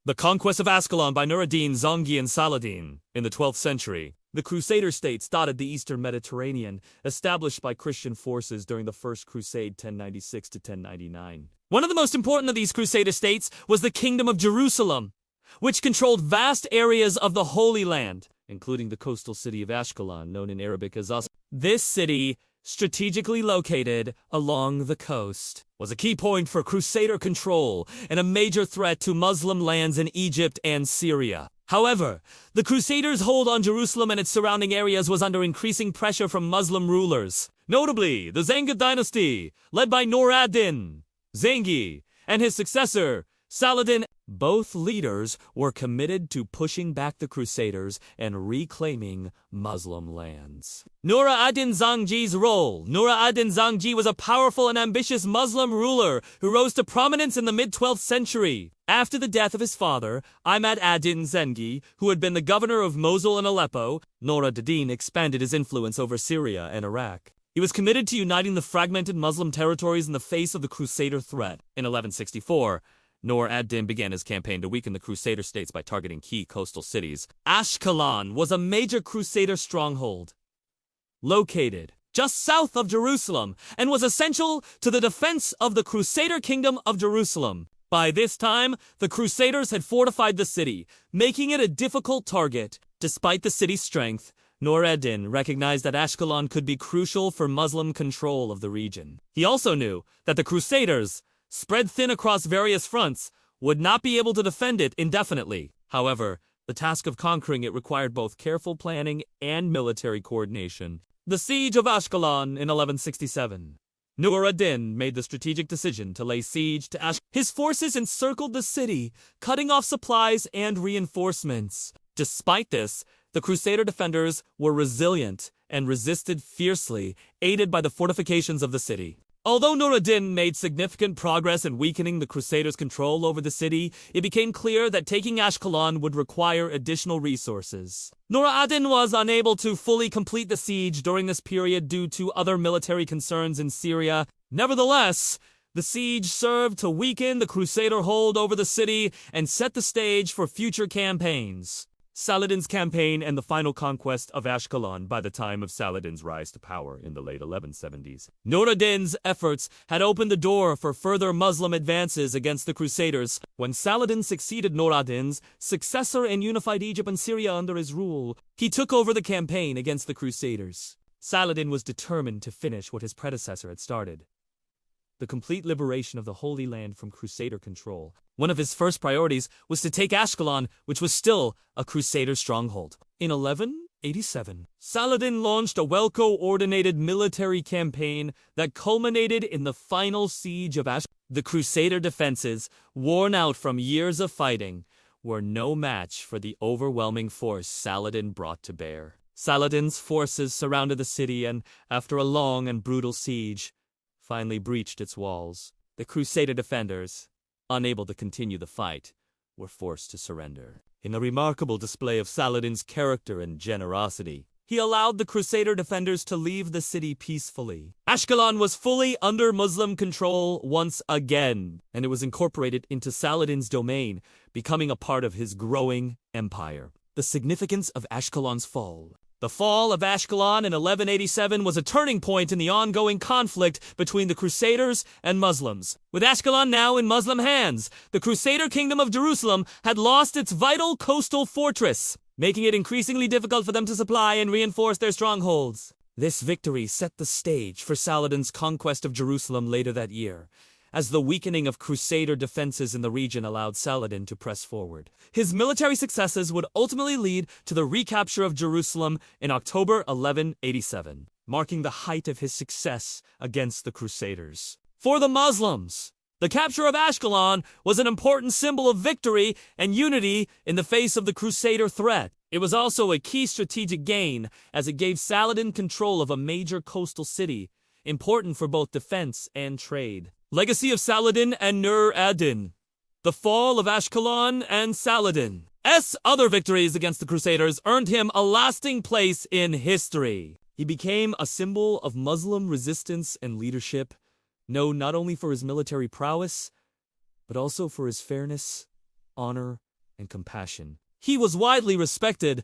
The conquest of Ascalon by Nur ad-Din, Zangi, and Saladin in the 12th century. The Crusader states dotted the eastern Mediterranean, established by Christian forces during the First Crusade 1096 to 1099. One of the most important of these Crusader states was the Kingdom of Jerusalem, which controlled vast areas of the Holy Land, including the coastal city of Ascalon, known in Arabic as Asqalan. This city, strategically located along the coast, was a key point for Crusader control and a major threat to Muslim lands in Egypt and Syria. However, the Crusaders' hold on Jerusalem and its surrounding areas was under increasing pressure from Muslim rulers, notably the Zangi dynasty, led by Nur ad-Din, Zangi, and his successor, Saladin. Both leaders were committed to pushing back the Crusaders and reclaiming Muslim lands. Nur ad-Din Zangi's role. Nur ad-Din Zangi was a powerful and ambitious Muslim ruler who rose to prominence in the mid-12th century. After the death of his father, Ahmad ad-Din Zangi, who had been the governor of Mosul and Aleppo, Nur ad-Din expanded his influence over Syria and Iraq. He was committed to uniting the fragmented Muslim territories in the face of the Crusader threat. In 1164, Nur ad-Din began his campaign to weaken the Crusader states by targeting key coastal cities. Ascalon was a major Crusader stronghold, located just south of Jerusalem, and was essential to the defense of the Crusader kingdom of Jerusalem. By this time, the Crusaders had fortified the city, making it a difficult target. Despite the city's strength, Nur ad-Din recognized that Ascalon could be crucial for Muslim control of the region. He also knew that the Crusaders, spread thin across various fronts, would not be able to defend it indefinitely. However, the task of conquering it required both careful planning and military coordination. The siege of Ascalon in 1167. Nur ad-Din made the strategic decision to lay siege to Ascalon. His forces encircled the city, cutting off supplies and reinforcements. Despite this, the Crusader defenders were resilient and resisted fiercely, aided by the fortifications of the city. Although Nur ad-Din made significant progress in weakening the Crusaders' control over the city, it became clear that taking Ascalon would require additional resources. Nur ad-Din was unable to fully complete the siege during this period due to other military concerns in Syria. Nevertheless, the siege served to weaken the Crusader hold over the city and set the stage for future campaigns. Saladin's campaign and the final conquest of Ascalon by the time of Saladin's rise to power in the late 1170s. Nur ad-Din's efforts had opened the door for further Muslim advances against the Crusaders. When Saladin succeeded Nur ad-Din's successor and unified Egypt and Syria under his rule, he took over the campaign against the Crusaders. Saladin was determined to finish what his predecessor had started: the complete liberation of the Holy Land from Crusader control. One of his first priorities was to take Ascalon, which was still a Crusader stronghold. In 1187, Saladin launched a well-coordinated military campaign that culminated in the final siege of Ascalon. The Crusader defenses, worn out from years of fighting, were no match for the overwhelming force Saladin brought to bear. Saladin's forces surrounded the city and, after a long and brutal siege, finally breached its walls. The Crusader defenders, unable to continue the fight, were forced to surrender. In a remarkable display of Saladin's character and generosity, he allowed the Crusader defenders to leave the city peacefully. Ascalon was fully under Muslim control once again, and it was incorporated into Saladin's domain, becoming a part of his growing empire. The significance of Ascalon's fall. The fall of Ascalon in 1187 was a turning point in the ongoing conflict between the Crusaders and Muslims. With Ascalon now in Muslim hands, the Crusader kingdom of Jerusalem had lost its vital coastal fortress, making it increasingly difficult for them to supply and reinforce their strongholds. This victory set the stage for Saladin's conquest of Jerusalem later that year, as the weakening of Crusader defenses in the region allowed Saladin to press forward. His military successes would ultimately lead to the recapture of Jerusalem in October 1187, marking the height of his success against the Crusaders. For the Muslims, the capture of Ascalon was an important symbol of victory and unity in the face of the Crusader threat. It was also a key strategic gain, as it gave Saladin control of a major coastal city, important for both defense and trade. Legacy of Saladin and Nur ad-Din. The fall of Ascalon and Saladin's other victories against the Crusaders earned him a lasting place in history. He became a symbol of Muslim resistance and leadership, known not only for his military prowess, but also for his fairness, honor, and compassion. He was widely respected,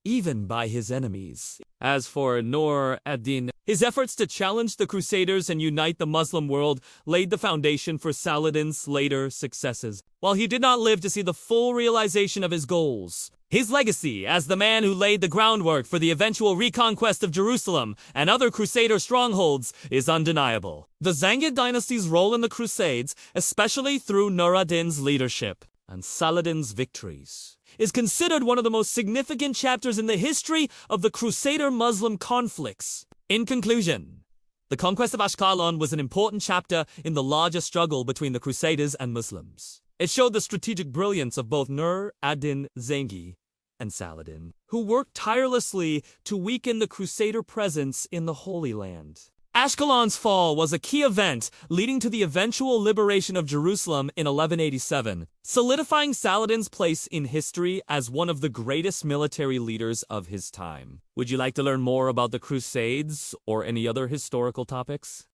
even by his enemies. As for Nur ad-Din, his efforts to challenge the Crusaders and unite the Muslim world laid the foundation for Saladin's later successes. While he did not live to see the full realization of his goals, his legacy as the man who laid the groundwork for the eventual reconquest of Jerusalem and other Crusader strongholds is undeniable. The Zangid dynasty's role in the Crusades, especially through Nur ad-Din's leadership and Saladin's victories, is considered one of the most significant chapters in the history of the Crusader-Muslim conflicts. In conclusion, the conquest of Ascalon was an important chapter in the larger struggle between the Crusaders and Muslims. It showed the strategic brilliance of both Nur ad-Din Zangi and Saladin, who worked tirelessly to weaken the Crusader presence in the Holy Land. Ascalon's fall was a key event leading to the eventual liberation of Jerusalem in 1187, solidifying Saladin's place in history as one of the greatest military leaders of his time. Would you like to learn more about the Crusades or any other historical topics?